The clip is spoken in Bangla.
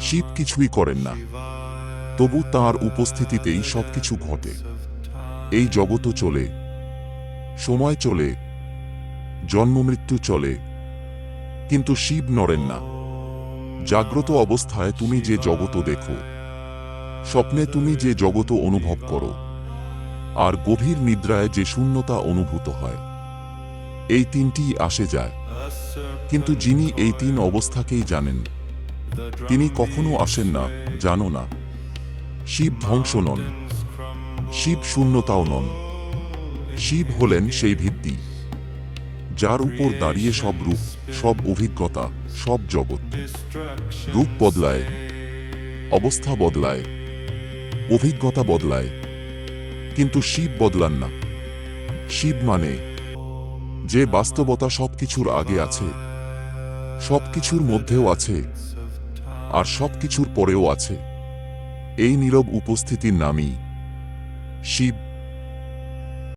শিব কিছুই করেন না, তবু তাঁর উপস্থিতিতেই সবকিছু ঘটে। এই জগৎ চলে, সময় চলে, জন্মমৃত্যু চলে, কিন্তু শিব নড়েন না। জাগ্রত অবস্থায় তুমি যে জগৎ দেখো, স্বপ্নে তুমি যে জগৎ অনুভব করো, আর গভীর নিদ্রায় যে শূন্যতা অনুভূত হয়, এই তিনটিই আসে যায়। কিন্তু যিনি এই তিন অবস্থাকেই জানেন, তিনি কখনো আসেন না, জানো না। শিব ধ্বংস নন, শিব শূন্যতাও নন। শিব হলেন সেই ভিত্তি, যার উপর দাঁড়িয়ে সব রূপ, সব অভিজ্ঞতা, সব জগৎ। রূপ বদলায়, অবস্থা বদলায়, অভিজ্ঞতা বদলায়, কিন্তু শিব বদলান না। শিব মানে যে বাস্তবতা সবকিছুর আগে আছে, সবকিছুর মধ্যেও আছে, আর সবকিছুর পরেও আছে। এই নীরব উপস্থিতির নামই শিব।